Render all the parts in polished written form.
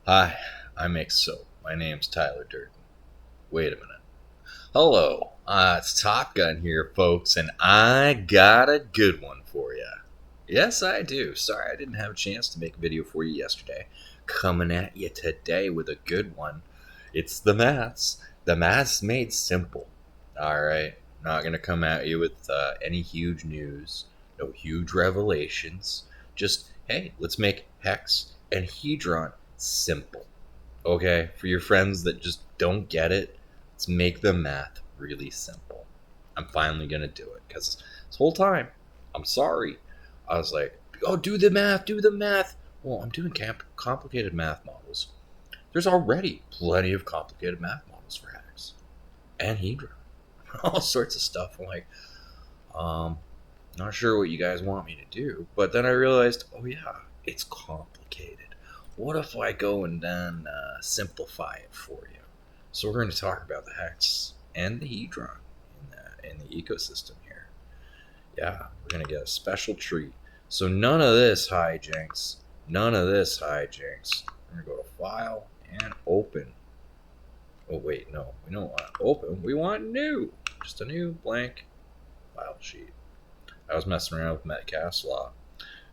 Hi, I make soap. My name's Tyler Durden. Wait a minute. Hello, it's Top Gun here, folks, and I got a good one for you. Yes, I do. Sorry I didn't have a chance to make a video for you yesterday. Coming at you today with a good one. It's the maths. The maths made simple. Alright, not going to come at you with any huge news, no huge revelations. Just, hey, let's make HEX and HEDRON simple. Okay, for your friends that just don't get it, let's make the math really simple. I'm finally gonna do it because this whole time, I'm sorry, I was like, oh, do the math, do the math. Well, I'm doing complicated math models. There's already plenty of complicated math models for HEX and Hedron, all sorts of stuff. I'm like, um, not sure what you guys want me to do, but then I realized, oh yeah, it's complicated. What if I go and then simplify it for you? So we're going to talk about the HEX and the HEDRON in the ecosystem here. Yeah, we're going to get a special treat. So none of this hijinks. None of this hijinks. We're going to go to File and Open. Oh wait, no, we don't want open. We want new. Just a new blank file sheet. I was messing around with Metcalfe's law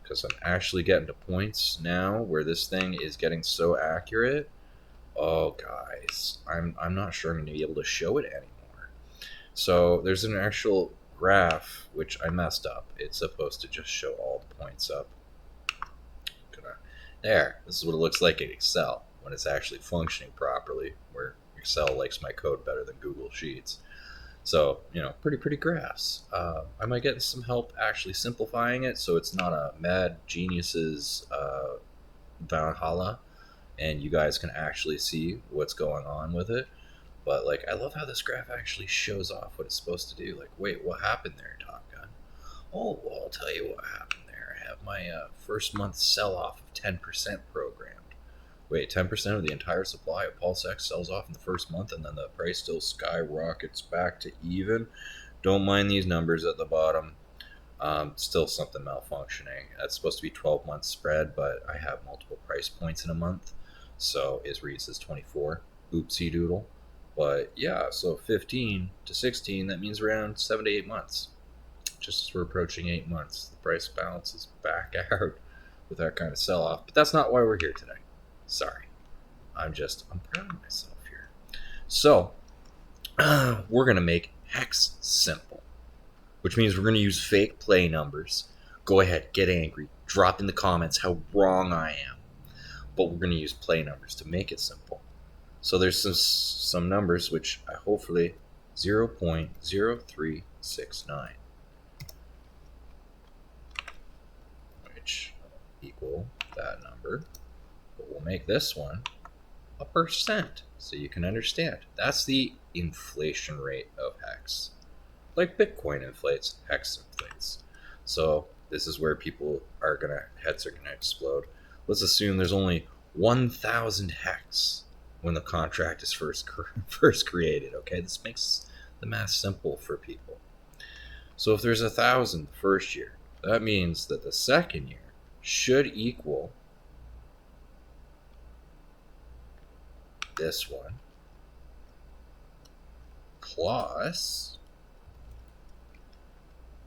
because I'm actually getting to points now where this thing is getting so accurate. Oh, guys, I'm not sure I'm going to be able to show it anymore. So there's an actual graph which I messed up. It's supposed to just show all the points up. There, this is what it looks like in Excel when it's actually functioning properly, where Excel likes my code better than Google Sheets. So, pretty graphs. I might get some help actually simplifying it so it's not a mad genius's Valhalla, and you guys can actually see what's going on with it. But, I love how this graph actually shows off what it's supposed to do. Wait, what happened there, Top Gun? Oh, well, I'll tell you what happened there. I have my first month sell-off of 10% programmed. Wait, 10% of the entire supply of Pulse X sells off in the first month, and then the price still skyrockets back to even. Don't mind these numbers at the bottom. Still something malfunctioning. That's supposed to be 12 months spread, but I have multiple price points in a month, so it reads as 24. Oopsie doodle. But yeah, so 15 to 16, that means around 7 to 8 months. Just as we're approaching 8 months, the price balance is back out with that kind of sell off. But that's not why we're here today. Sorry. I'm proud of myself here. So, we're going to make HEX simple, which means we're going to use fake play numbers. Go ahead, get angry, drop in the comments how wrong I am. But we're going to use play numbers to make it simple. So there's some numbers which I hopefully 0.0369, which equal that number. But we'll make this one a percent so you can understand. That's the inflation rate of HEX. Like Bitcoin inflates, HEX inflates. So this is where heads are gonna explode. Let's assume there's only 1,000 HEX when the contract is first created. Okay, this makes the math simple for people. So if there's 1,000 the first year, that means that the second year should equal this one plus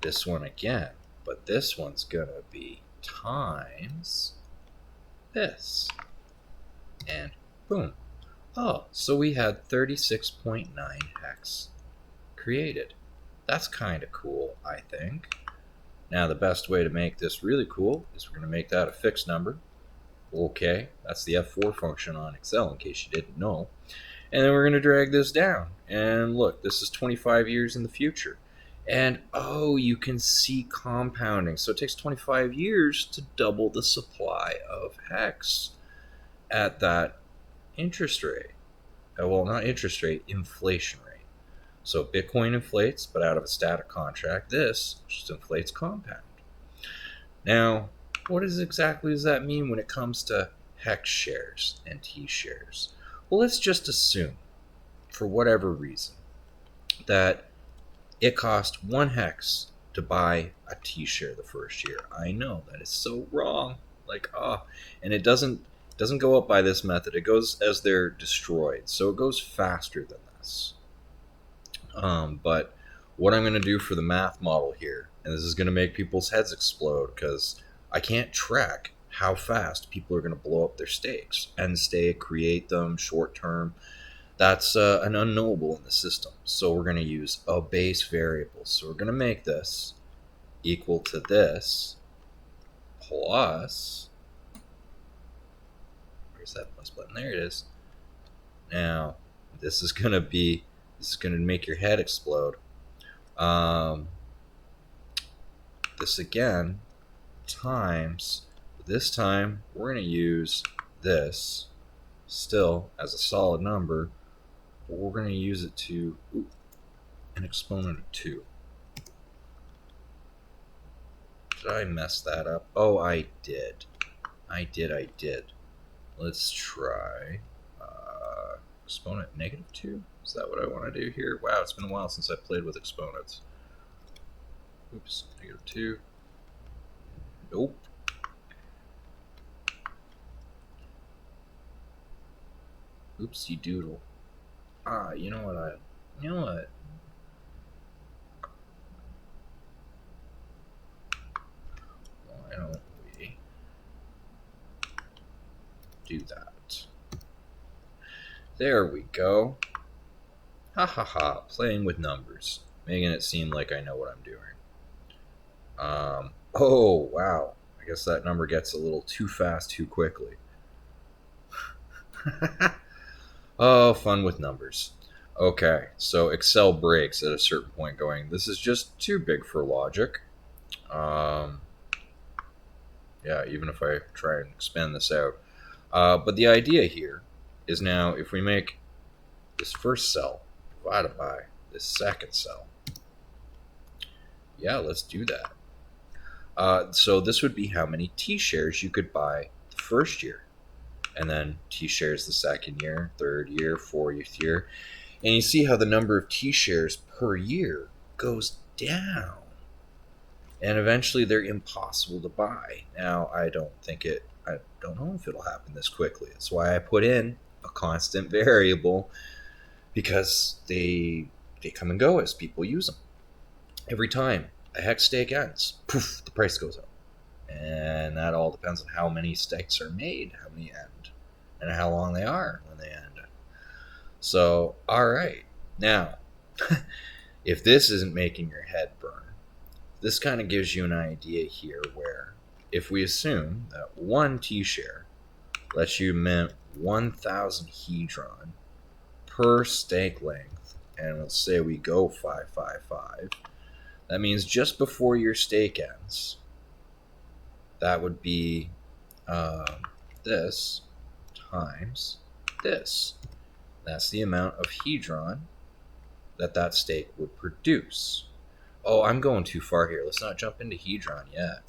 this one again, but this one's gonna be times this, and boom. Oh, so we had 36.9 HEX created. That's kind of cool, I think. Now the best way to make this really cool is we're going to make that a fixed number. Okay, that's the F4 function on Excel in case you didn't know. And then we're going to drag this down. And look, this is 25 years in the future. And oh, you can see compounding. So it takes 25 years to double the supply of HEX at that interest rate. Well, not interest rate, inflation rate. So Bitcoin inflates, but out of a static contract, this just inflates compound. Now, what exactly does that mean when it comes to HEX shares and T shares? Well, let's just assume, for whatever reason, that it cost 1 HEX to buy a T share the first year. I know that is so wrong. And it doesn't doesn't go up by this method. It goes as they're destroyed, so it goes faster than this. But what I'm going to do for the math model here, and this is going to make people's heads explode because I can't track how fast people are going to blow up their stakes, end state, create them, short term. That's an unknowable in the system. So we're going to use a base variable. So we're going to make this equal to this plus, where's that plus button? There it is. Now, this is going to make your head explode. This again times, this time we're going to use this still as a solid number, but we're going to use it to an exponent of 2. Did I mess that up? Oh, I did. I did. Let's try exponent negative 2. Is that what I want to do here? Wow, it's been a while since I played with exponents. Oops, negative 2. Nope. Oopsie doodle. You know what? Why don't we do that? There we go. Ha ha ha, playing with numbers, making it seem like I know what I'm doing. Oh wow, I guess that number gets a little too fast too quickly. Oh, fun with numbers. Okay, so Excel breaks at a certain point going, this is just too big for logic. Yeah, even if I try and expand this out. But the idea here is now if we make this first cell divided by this second cell. Yeah, let's do that. So this would be how many T shares you could buy the first year. And then T shares the second year, third year, fourth year. And you see how the number of T shares per year goes down. And eventually they're impossible to buy. Now, I don't know if it'll happen this quickly. That's why I put in a constant variable, because they come and go as people use them. Every time a hex stake ends, poof, the price goes up. And that all depends on how many stakes are made, how many end, and how long they are when they end. So, alright. Now, if this isn't making your head burn, this kind of gives you an idea here where if we assume that 1 T-share lets you mint 1,000 HEDRON per stake length, and let's say we go 555, that means just before your stake ends, that would be this times this. That's the amount of HEDRON that stake would produce. Oh, I'm going too far here. Let's not jump into HEDRON yet.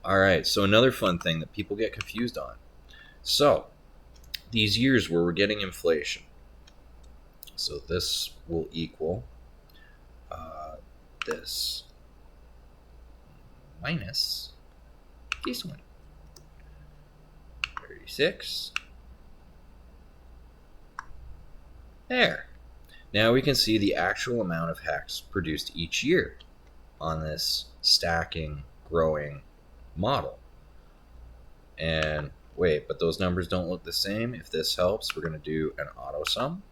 Alright, so another fun thing that people get confused on. So, these years where we're getting inflation. So this will equal this minus this one. 36. There. Now we can see the actual amount of HEX produced each year on this stacking, growing model. And wait, but those numbers don't look the same. If this helps, we're going to do an auto sum.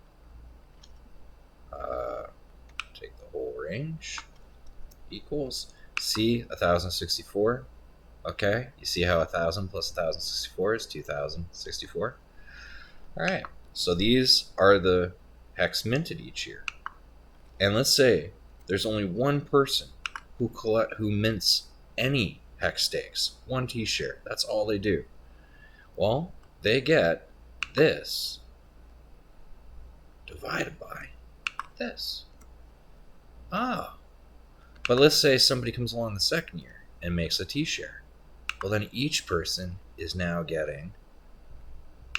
Take the whole range equals, see, 1064. Okay, you see how 1000 plus 1064 is 2064. All right, so these are the HEX minted each year. And let's say there's only one person who mints any HEX stakes, 1 T-share. That's all they do. Well, they get this divided by this. But let's say somebody comes along the second year and makes a T-share. Well, then each person is now getting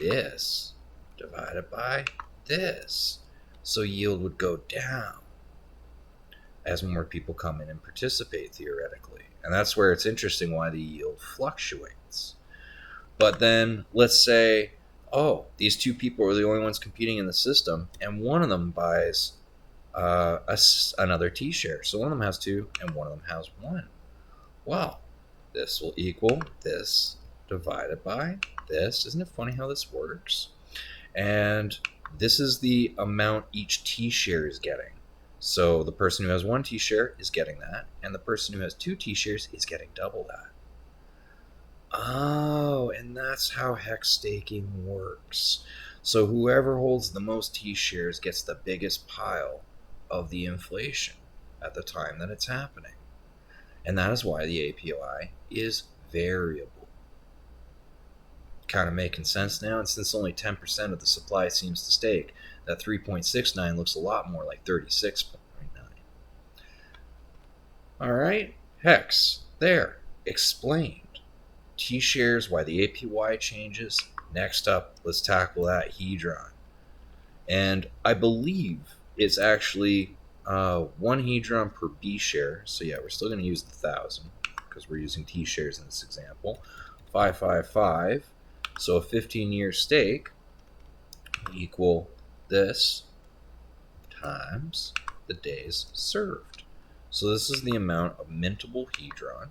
this divided by this. So yield would go down as more people come in and participate, theoretically. And that's where it's interesting why the yield fluctuates. But then let's say, oh, these two people are the only ones competing in the system, and one of them buys another T share. So one of them has two, and one of them has one. Well, this will equal this divided by this. Isn't it funny how this works? And this is the amount each T share is getting. So the person who has one T share is getting that, and the person who has two T shares is getting double that. Oh, and that's how hex staking works. So whoever holds the most T shares gets the biggest pile of the inflation at the time that it's happening. And that is why the APY is variable. Kind of making sense now? And since only 10% of the supply seems to stake, that 3.69 looks a lot more like 36.9. All right, hex, there, explained. T-shares, why the APY changes. Next up, let's tackle that HEDRON. And I believe it's actually one HEDRON per B share. So yeah, we're still going to use the 1,000 because we're using T shares in this example. 555. So a 15-year stake will equal this times the days served. So this is the amount of mintable HEDRON.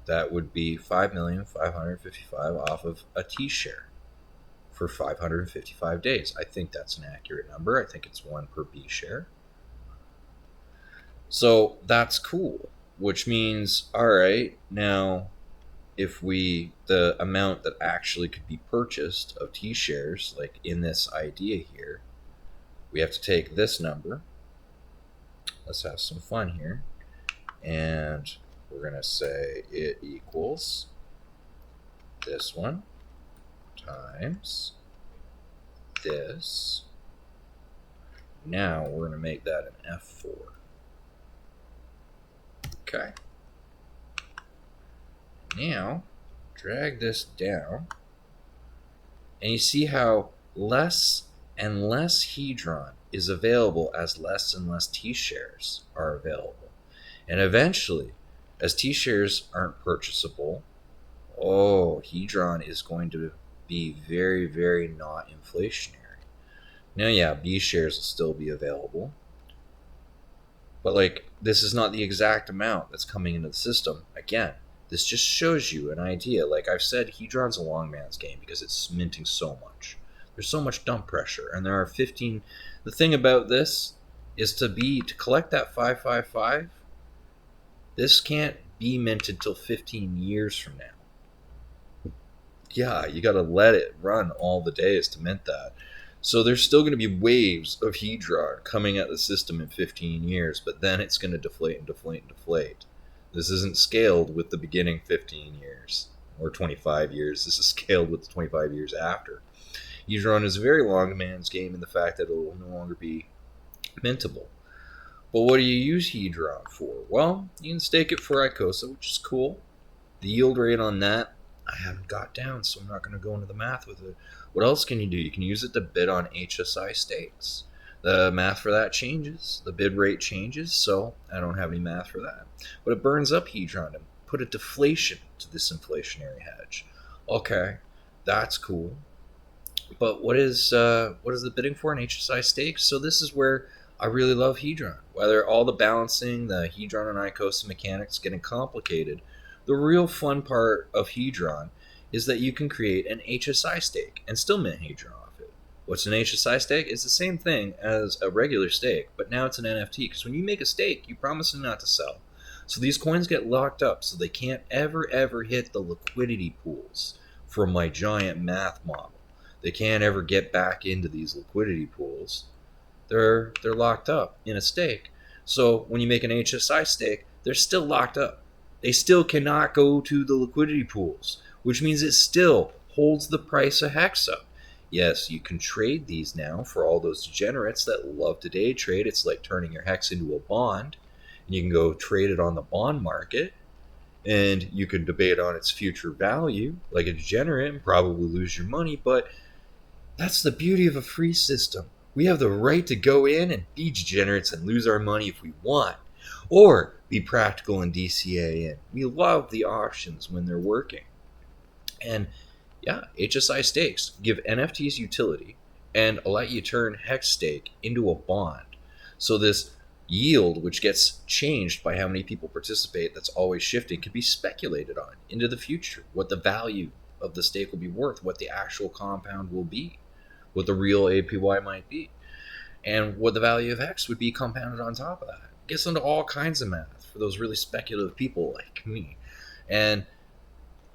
That would be 5,555,000 off of a T share for 555 days. I think that's an accurate number. I think it's one per B share. So that's cool, which means, all right, now if the amount that actually could be purchased of T shares, like in this idea here, we have to take this number. Let's have some fun here. And we're going to say it equals this one times this. Now we're going to make that an F4. Okay. Now, drag this down. And you see how less and less HEDRON is available as less and less T-shares are available. And eventually, as T-shares aren't purchasable, HEDRON is going to be very, very not inflationary. Now, yeah, B shares will still be available. But, like, this is not the exact amount that's coming into the system. Again, this just shows you an idea. Like I've said, HEDRON's a long man's game because it's minting so much. There's so much dump pressure. And there are 15... The thing about this is to collect that 555... This can't be minted till 15 years from now. Yeah, you got to let it run all the days to mint that. So there's still going to be waves of HEDRON coming at the system in 15 years, but then it's going to deflate and deflate and deflate. This isn't scaled with the beginning 15 years or 25 years. This is scaled with the 25 years after. HEDRON is a very long man's game in the fact that it will no longer be mintable. But what do you use HEDRON for? Well, you can stake it for ICOSA, which is cool. The yield rate on that, I haven't got down, so I'm not going to go into the math with it. What else can you do? You can use it to bid on HSI stakes. The math for that changes. The bid rate changes, so I don't have any math for that. But it burns up HEDRON and put a deflation to this inflationary hedge. Okay, that's cool. But what is the bidding for an HSI stake? So this is where I really love HEDRON. Whether all the balancing, the HEDRON and ICOSA mechanics getting complicated, the real fun part of HEDRON is that you can create an HSI stake and still mint HEDRON off it. What's an HSI stake? It's the same thing as a regular stake, but now it's an NFT, because when you make a stake, you promise them not to sell. So these coins get locked up so they can't ever hit the liquidity pools from my giant math model. They can't ever get back into these liquidity pools. They're locked up in a stake. So when you make an HSI stake, they're still locked up. They still cannot go to the liquidity pools, which means it still holds the price of HEX up. Yes, you can trade these now for all those degenerates that love to day trade. It's like turning your HEX into a bond. And you can go trade it on the bond market, and you can debate on its future value like a degenerate and probably lose your money, but that's the beauty of a free system. We have the right to go in and be degenerates and lose our money if we want, or be practical and DCA in. We love the options when they're working. And yeah, HSI stakes give NFTs utility and let you turn HEX stake into a bond. So this yield, which gets changed by how many people participate, that's always shifting, can be speculated on into the future. What the value of the stake will be worth, what the actual compound will be, what the real APY might be, and what the value of HEX would be compounded on top of that. It gets into all kinds of math for those really speculative people like me. And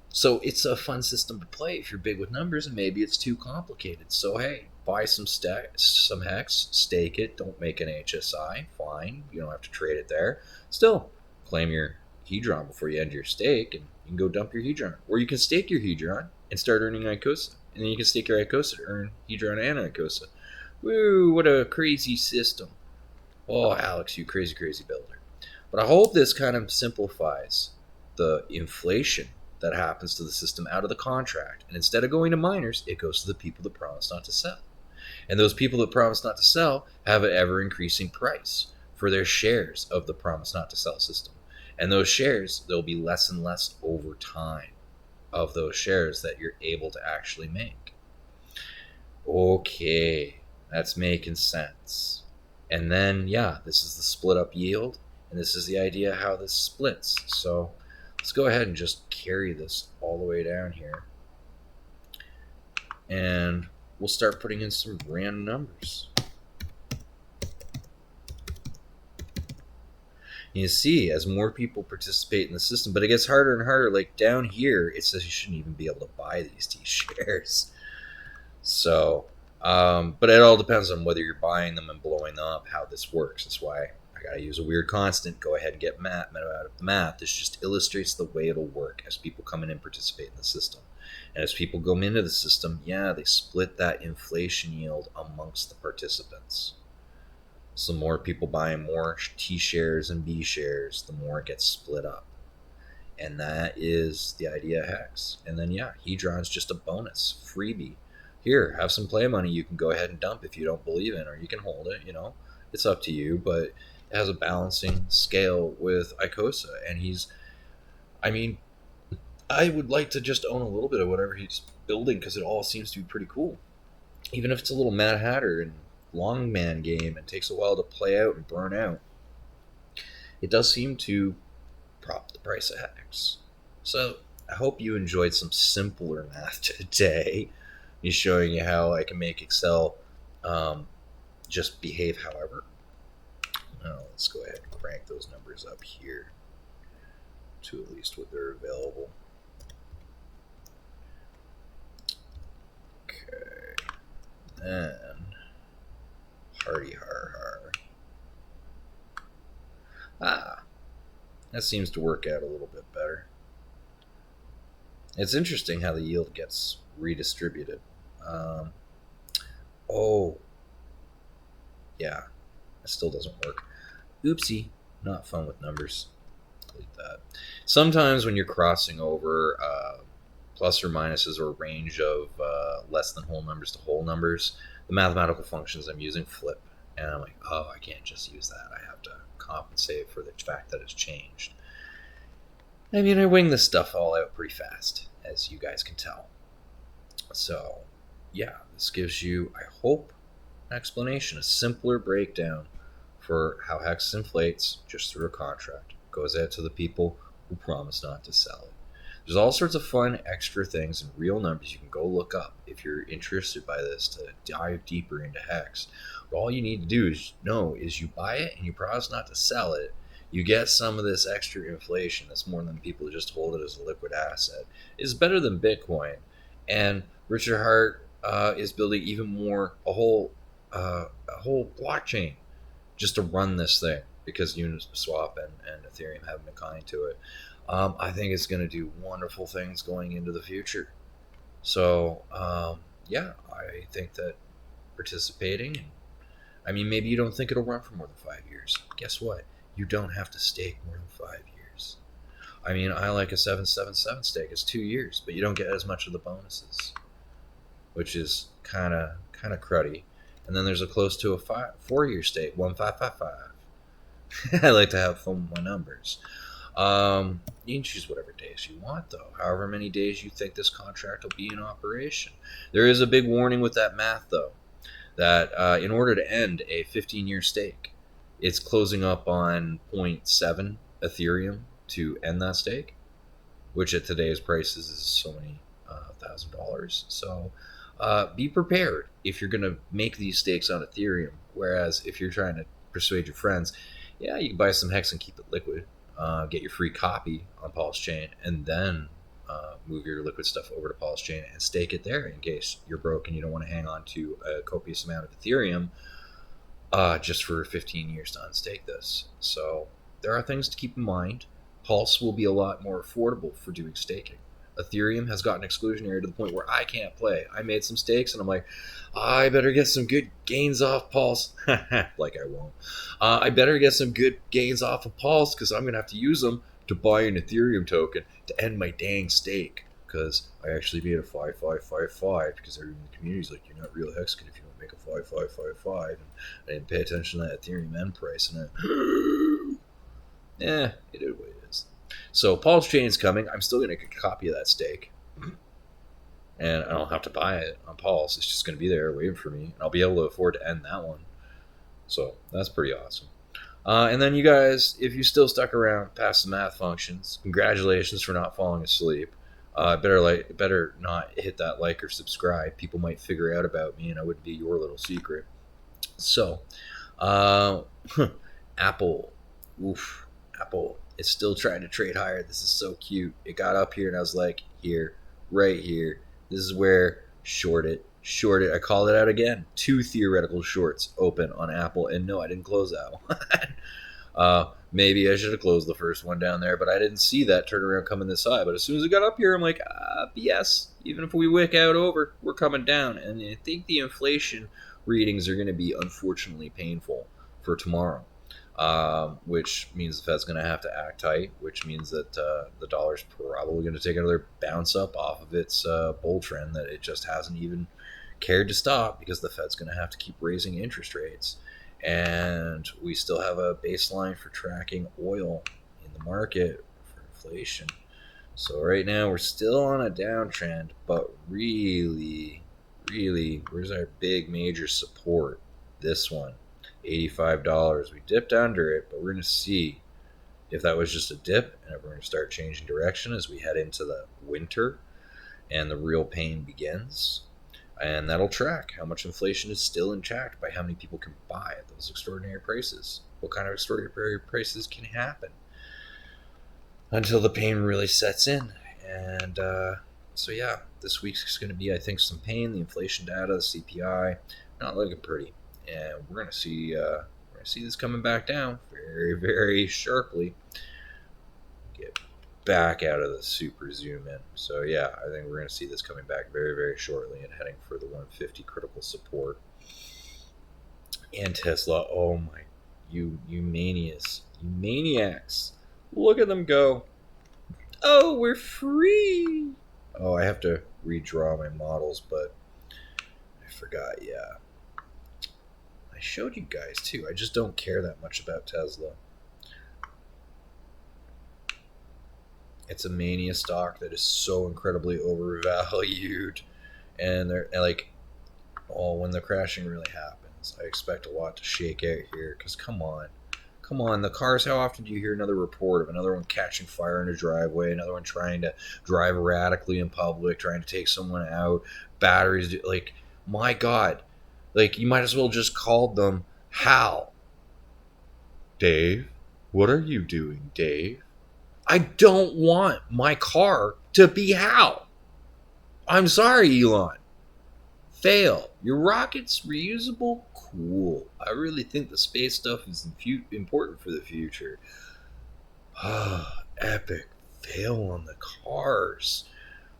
so it's a fun system to play if you're big with numbers, and maybe it's too complicated. So hey, buy some HEX, stake it, don't make an HSI, fine. You don't have to trade it there. Still, claim your HEDRON before you end your stake, and you can go dump your HEDRON. Or you can stake your HEDRON and start earning ICOSA. And then you can stake your ICOSA to earn HEDRON and ICOSA. Woo, what a crazy system. Oh, Alex, you crazy, crazy builder. But I hope this kind of simplifies the inflation that happens to the system out of the contract. And instead of going to miners, it goes to the people that promise not to sell. And those people that promise not to sell have an ever increasing price for their shares of the promise not to sell system. And those shares, there'll be less and less over time of those shares that you're able to actually make. Okay, that's making sense. And then, yeah, this is the split up yield. And this is the idea how this splits. So let's go ahead and just carry this all the way down here. And we'll start putting in some random numbers. You see, as more people participate in the system, but it gets harder and harder. Like down here, it says you shouldn't even be able to buy these T shares. So, but it all depends on whether you're buying them and blowing them up, how this works. That's why I gotta use a weird constant. Go ahead and get math out of the math. This just illustrates the way it'll work as people come in and participate in the system. And as people go into the system, yeah, they split that inflation yield amongst the participants. So the more people buying more T shares and B shares, the more it gets split up. And that is the idea of HEX. And then yeah, HEDRON's just a bonus, freebie. Here, have some play money you can go ahead and dump if you don't believe in, or you can hold it, it's up to you, but it has a balancing scale with ICOSA. And I would like to just own a little bit of whatever he's building because it all seems to be pretty cool. Even if it's a little Mad Hatter and long man game and takes a while to play out and burn out, it does seem to prop the price of HEX. So I hope you enjoyed some simpler math today. Me showing you how I can make Excel just behave however. Now let's go ahead and crank those numbers up here to at least what they're available. Okay, then hardy har. That seems to work out a little bit better. It's interesting how the yield gets redistributed. Yeah, it still doesn't work. Oopsie, not fun with numbers. Delete that. Sometimes when you're crossing over plus or minuses or a range of less than whole numbers to whole numbers, the mathematical functions I'm using flip. And I'm like, oh, I can't just use that. I have to compensate for the fact that it's changed. I wing this stuff all out pretty fast, as you guys can tell. So, yeah, this gives you, I hope, an explanation, a simpler breakdown for how HEX inflates just through a contract. It goes out to the people who promise not to sell it. There's all sorts of fun extra things and real numbers you can go look up if you're interested by this to dive deeper into HEX. But all you need to do is you buy it and you promise not to sell it. You get some of this extra inflation that's more than people who just hold it as a liquid asset. It's better than Bitcoin. And Richard Hart is building even more, a whole blockchain just to run this thing because Uniswap and Ethereum haven't been kind to it. I think it's going to do wonderful things going into the future. So, yeah, I think that participating, maybe you don't think it'll run for more than 5 years. Guess what? You don't have to stake more than 5 years. I like a 777 stake. It's 2 years, but you don't get as much of the bonuses, which is kind of cruddy. And then there's a close to a 4-year stake, 1555. I like to have fun with my numbers. You can choose whatever days you want, though. However many days you think this contract will be in operation. There is a big warning with that math, though, that in order to end a 15-year stake, it's closing up on zero point 0.7 Ethereum to end that stake, which at today's prices is so many $1,000. So be prepared if you're going to make these stakes on Ethereum. Whereas if you're trying to persuade your friends, yeah, you can buy some HEX and keep it liquid. Get your free copy on Pulse Chain, and then move your liquid stuff over to Pulse Chain and stake it there in case you're broke and you don't want to hang on to a copious amount of Ethereum just for 15 years to unstake this. So there are things to keep in mind. Pulse will be a lot more affordable for doing staking. Ethereum has gotten exclusionary to the point where I can't play. I made some stakes and I'm like, I better get some good gains off Pulse. Like I won't. I better get some good gains off of Pulse because I'm going to have to use them to buy an Ethereum token to end my dang stake. Because I actually made a 5555 because everyone in the community is like, you're not real Hexkin if you don't make a 5555. And I didn't pay attention to that Ethereum end price. And it is what it is. So Pulse Chain is coming. I'm still going to get a copy of that stake. And I don't have to buy it on Pulse. It's just going to be there waiting for me. And I'll be able to afford to end that one. So that's pretty awesome. And then you guys, if you still stuck around past the math functions, congratulations for not falling asleep. Better not hit that like or subscribe. People might figure out about me, and I wouldn't be your little secret. So, Apple, Apple is still trying to trade higher. This is so cute. It got up here, and I was like, here, right here. This is where short it. I called it out again. 2 theoretical shorts open on Apple, and no, I didn't close that one. Maybe I should have closed the first one down there, but I didn't see that turnaround coming this high. But as soon as it got up here, I'm like, BS. Even if we wick out over, we're coming down. And I think the inflation readings are going to be unfortunately painful for tomorrow, which means the Fed's going to have to act tight, which means that the dollar's probably going to take another bounce up off of its bull trend that it just hasn't even cared to stop, because the Fed's going to have to keep raising interest rates. And we still have a baseline for tracking oil in the market for inflation. So right now we're still on a downtrend, but really, where's our big major support? This one, $85. We dipped under it, but we're going to see if that was just a dip, and if we're going to start changing direction as we head into the winter and the real pain begins. And that'll track how much inflation is still intact by how many people can buy at those extraordinary prices. What kind of extraordinary prices can happen until the pain really sets in. And so yeah, this week's going to be, I think, some pain. The inflation data, the CPI, not looking pretty, and we're going to see this coming back down very, very sharply. Get back out of the super zoom in. So yeah, I think we're going to see this coming back very, very shortly and heading for the 150 critical support. And Tesla, oh my, you maniacs, look at them go. Oh, we're free. Oh, I have to redraw my models, but I forgot. Yeah, I showed you guys too. I just don't care that much about Tesla. It's a mania stock that is so incredibly overvalued, and they're like, oh, when the crashing really happens, I expect a lot to shake out here. Because come on, the cars. How often do you hear another report of another one catching fire in a driveway, another one trying to drive erratically in public, trying to take someone out, batteries? Like, my God, like you might as well just called them Hal. Dave, what are you doing, Dave? I don't want my car to be Hal. I'm sorry, Elon. Fail. Your rocket's reusable? Cool. I really think the space stuff is important for the future. Epic fail on the cars.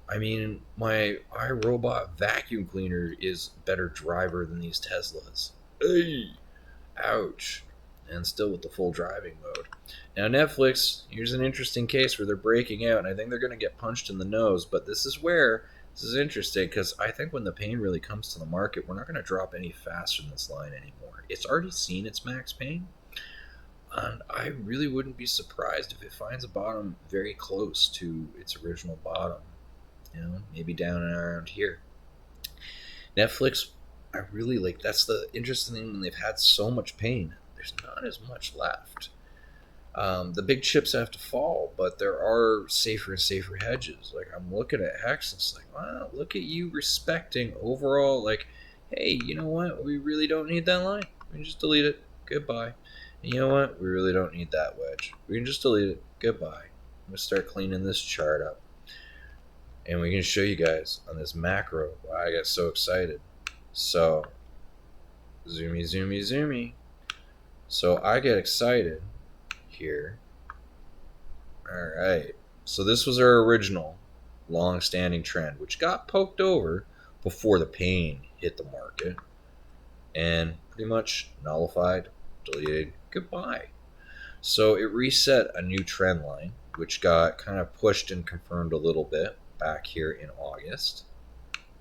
I mean, my iRobot vacuum cleaner is a better driver than these Teslas. Hey, ouch. And still with the full driving mode. Now Netflix, here's an interesting case where they're breaking out, and I think they're going to get punched in the nose, but this is interesting, because I think when the pain really comes to the market, we're not going to drop any faster than this line anymore. It's already seen its max pain. And I really wouldn't be surprised if it finds a bottom very close to its original bottom. Maybe down and around here. Netflix, I really like. That's the interesting thing. When they've had so much pain, there's not as much left. The big chips have to fall, but there are safer and safer hedges. Like, I'm looking at HEX, and it's like, wow, look at you respecting overall. Like, hey, you know what? We really don't need that line. We can just delete it. Goodbye. And you know what? We really don't need that wedge. We can just delete it. Goodbye. I'm gonna start cleaning this chart up, and we can show you guys on this macro why I got so excited. So, zoomy, zoomy, zoomy. So I get excited here. All right. So this was our original long-standing trend, which got poked over before the pain hit the market and pretty much nullified, deleted, goodbye. So it reset a new trend line, which got kind of pushed and confirmed a little bit back here in August.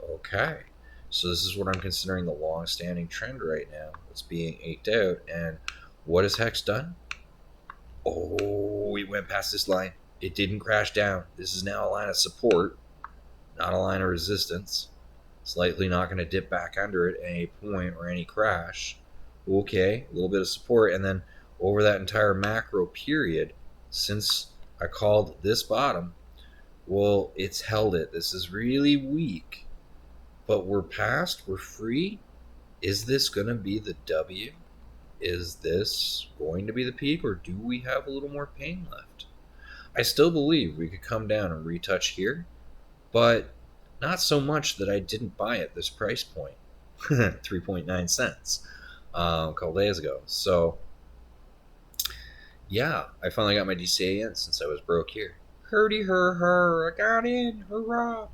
Okay. So this is what I'm considering the long-standing trend right now. It's being eked out. And what has HEX done? Oh, we went past this line. It didn't crash down. This is now a line of support, not a line of resistance. It's likely not going to dip back under it at any point or any crash. Okay, a little bit of support. And then over that entire macro period, since I called this bottom, well, it's held it. This is really weak. But we're past, we're free. Is this going to be the W? Is this going to be the peak, or do we have a little more pain left? I still believe we could come down and retouch here, but not so much that I didn't buy at this price point, 3.9 cents, a couple days ago. So, yeah, I finally got my DCA in since I was broke here. Hurdy her, I got in, hurrah!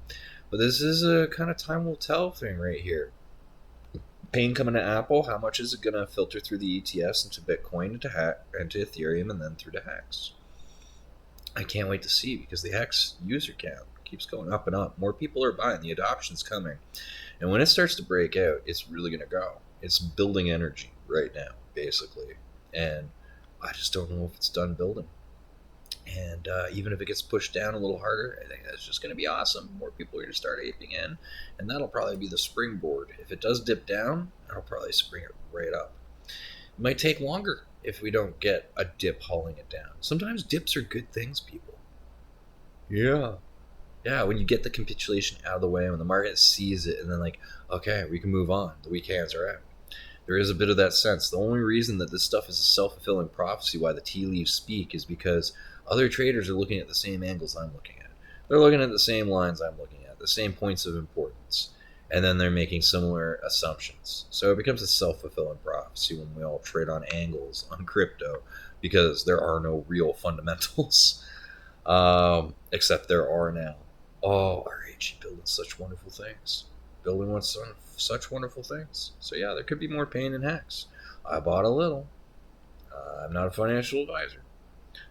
But this is a kind of time will tell thing right here. Pain coming to Apple, how much is it going to filter through the ETFs into Bitcoin, into Ethereum, and then through to HEX? I can't wait to see, because the HEX user count keeps going up and up. More people are buying. The adoption's coming. And when it starts to break out, it's really going to go. It's building energy right now, basically. And I just don't know if it's done building. And even if it gets pushed down a little harder, I think that's just going to be awesome. More people are going to start aping in, and that'll probably be the springboard. If it does dip down, that'll probably spring it right up. It might take longer if we don't get a dip hauling it down. Sometimes dips are good things, people. Yeah. Yeah, when you get the capitulation out of the way, when the market sees it, and then like, okay, we can move on. The weak hands are out. There is a bit of that sense. The only reason that this stuff is a self-fulfilling prophecy, why the tea leaves speak, is because other traders are looking at the same angles I'm looking at. They're looking at the same lines I'm looking at, the same points of importance, and then they're making similar assumptions. So it becomes a self-fulfilling prophecy when we all trade on angles on crypto, because there are no real fundamentals, except there are now. Oh, RHE building such wonderful things. Building such wonderful things. So yeah, there could be more pain in HEX. I bought a little. I'm not a financial advisor.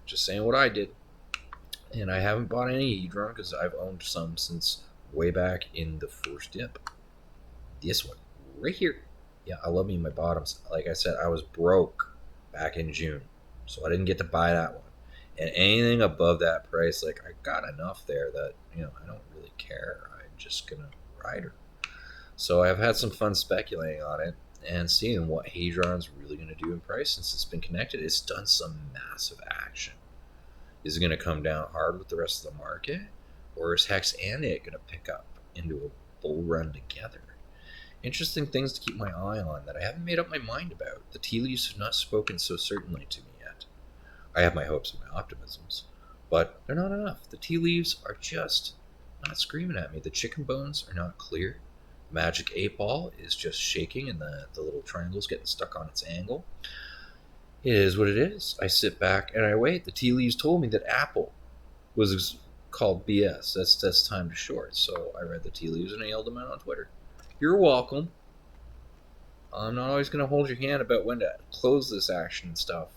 Just saying what I did. And I haven't bought any HEDRON because I've owned some since way back in the first dip. This one, right here. Yeah, I love me my bottoms. Like I said, I was broke back in June, so I didn't get to buy that one. And anything above that price, like, I got enough there that, I don't really care. I'm just gonna ride her. So I've had some fun speculating on it and seeing what HEDRON's really going to do in price since it's been connected. It's done some massive action. Is it going to come down hard with the rest of the market? Or is HEX and it going to pick up into a bull run together? Interesting things to keep my eye on that I haven't made up my mind about. The tea leaves have not spoken so certainly to me yet. I have my hopes and my optimisms, but they're not enough. The tea leaves are just not screaming at me. The chicken bones are not clear. Magic 8 ball is just shaking and the little triangle's getting stuck on its angle. It is what it is. I sit back and I wait. The tea leaves told me that Apple was called BS. That's time to short. So I read the tea leaves and I yelled them out on Twitter. You're welcome. I'm not always going to hold your hand about when to close this action and stuff.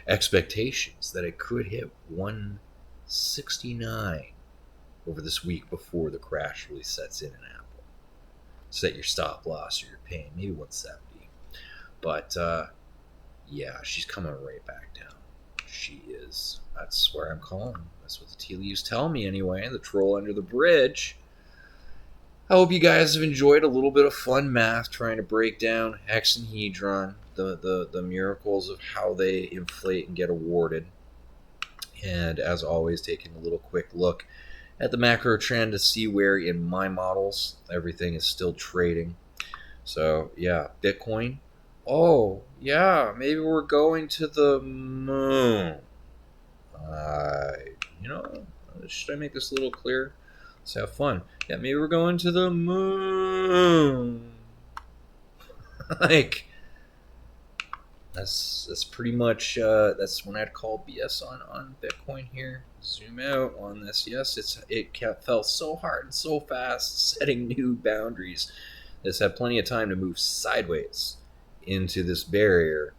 Expectations that it could hit 169 over this week before the crash really sets in Apple. Set your stop loss or your pain, maybe 170. But yeah, she's coming right back down. she is. That's where I'm calling. That's what the tea leaves tell me anyway. The troll under the bridge. I hope you guys have enjoyed a little bit of fun math trying to break down HEX and HEDRON, the miracles of how they inflate and get awarded. And as always, taking a little quick look at the macro trend to see where in my models everything is still trading. So yeah, Bitcoin. Oh yeah, maybe we're going to the moon. You know, should I make this a little clearer? Let's have fun. Yeah, maybe we're going to the moon. Like, that's pretty much that's when I'd call BS on Bitcoin here. Zoom out on this. Yes, it fell so hard and so fast, setting new boundaries. It's had plenty of time to move sideways into this barrier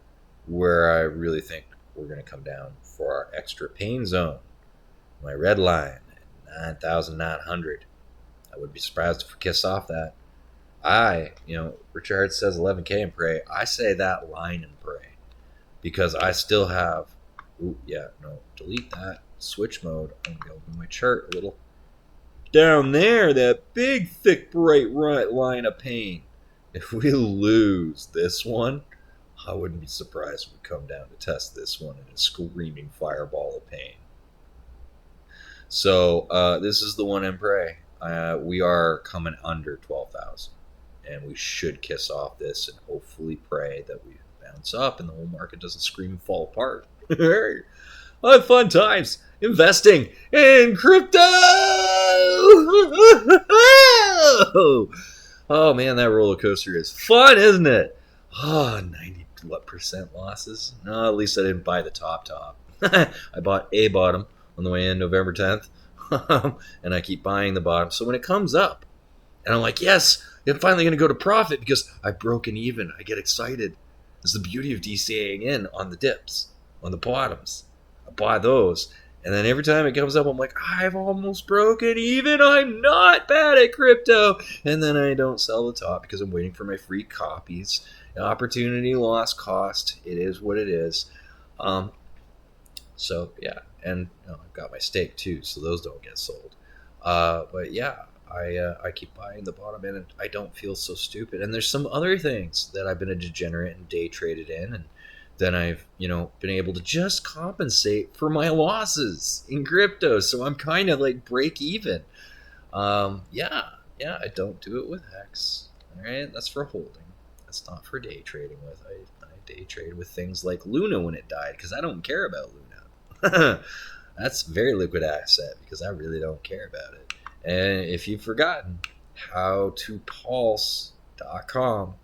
where I really think we're going to come down for our extra pain zone. My red line at 9,900. I wouldn't be surprised if we kiss off that. Richard says 11K and pray. I say that line and pray because I still have. Delete that. Switch mode. I'm going to open my chart a little. Down there, that big, thick, bright line of pain. If we lose this one, I wouldn't be surprised if we come down to test this one in a screaming fireball of pain. So this is the one and pray. We are coming under 12,000, and we should kiss off this and hopefully pray that we bounce up and the whole market doesn't scream and fall apart. Have fun times investing in crypto. Oh man, that roller coaster is fun, isn't it? 90% losses. No, at least I didn't buy the top. I bought a bottom on the way in November 10th, and I keep buying the bottom. So when it comes up, and I'm like, yes, I'm finally going to go to profit because I've broken even. I get excited. It's the beauty of DCAing in on the dips, on the bottoms. I buy those. And then every time it comes up, I'm like, I've almost broken even. I'm not bad at crypto. And then I don't sell the top because I'm waiting for my free copies. Opportunity, loss, cost. It is what it is. So, yeah. And I've got my stake, too, so those don't get sold. But, yeah, I keep buying the bottom end, and I don't feel so stupid. And there's some other things that I've been a degenerate and day traded in, and then I've, been able to just compensate for my losses in crypto. So I'm kind of like break even. I don't do it with HEX. All right, that's for holding. That's not for day trading with. I day trade with things like Luna when it died because I don't care about Luna. That's a very liquid asset because I really don't care about it. And if you've forgotten, how to pulse.com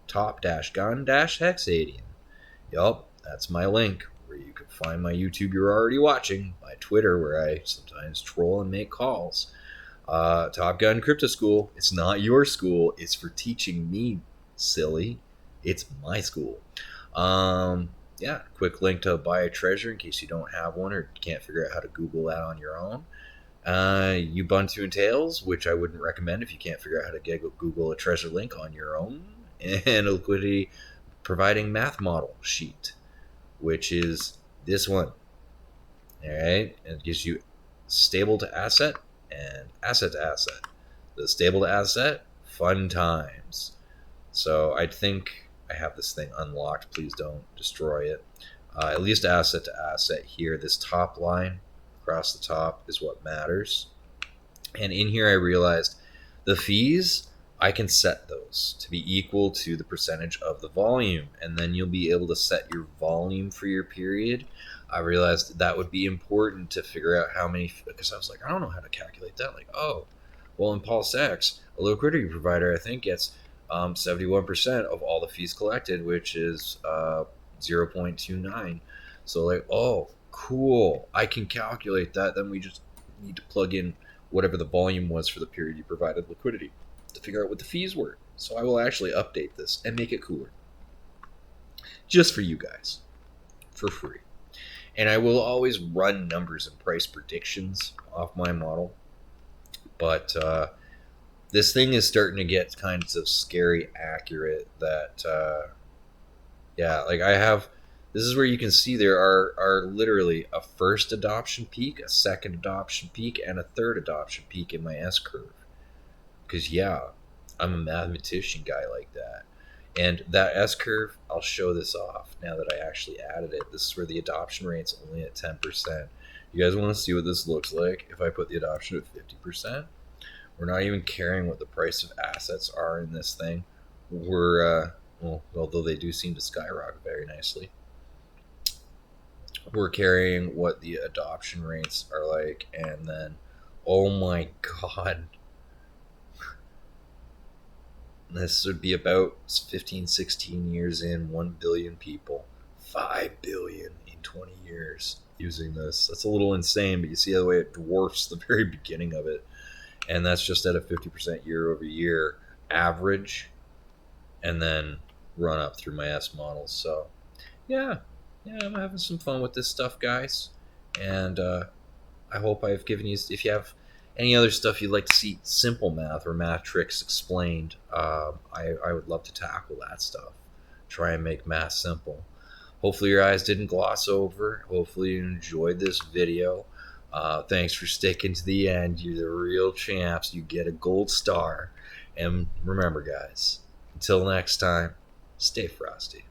top-gun-hexadian. Yup, that's my link where you can find my YouTube you're already watching, my Twitter where I sometimes troll and make calls. Top Gun Crypto School. It's not your school. It's for teaching me, silly. It's my school. Quick link to buy a treasure in case you don't have one or can't figure out how to Google that on your own. Ubuntu and Tails, which I wouldn't recommend if you can't figure out how to Google a treasure link on your own. And a liquidity providing math model sheet, which is this one. All right, and it gives you stable to asset and asset to asset. The stable to asset, fun times. So I think I have this thing unlocked. Please don't destroy it. At least asset to asset here. This top line across the top is what matters. And in here I realized the fees, I can set those to be equal to the percentage of the volume, and then you'll be able to set your volume for your period. I realized that would be important to figure out how many, because I was like, I don't know how to calculate that. Like, in Pulse X, a liquidity provider, I think gets 71% of all the fees collected, which is 0.29. So cool. I can calculate that. Then we just need to plug in whatever the volume was for the period you provided liquidity to figure out what the fees were. So I will actually update this and make it cooler. Just for you guys. For free. And I will always run numbers and price predictions off my model. But this thing is starting to get kind of scary accurate that, I have This is where you can see there are literally a first adoption peak, a second adoption peak, and a third adoption peak in my S-curve. Because, yeah, I'm a mathematician guy like that. And that S-curve, I'll show this off now that I actually added it. This is where the adoption rate's only at 10%. You guys want to see what this looks like if I put the adoption at 50%? We're not even caring what the price of assets are in this thing. We're, well, although they do seem to skyrocket very nicely, we're carrying what the adoption rates are like, and then, oh my god, this would be about 15, 16 years in, 1 billion people, 5 billion in 20 years using this. That's a little insane, but you see the way it dwarfs the very beginning of it. And that's just at a 50% year over year average, and then run up through my S models. So, yeah, I'm having some fun with this stuff, guys. And I hope I've given you, if you have any other stuff you'd like to see simple math or math tricks explained, I would love to tackle that stuff. Try and make math simple. Hopefully your eyes didn't gloss over. Hopefully you enjoyed this video. Thanks for sticking to the end. You're the real champs. You get a gold star. And remember, guys, until next time, stay frosty.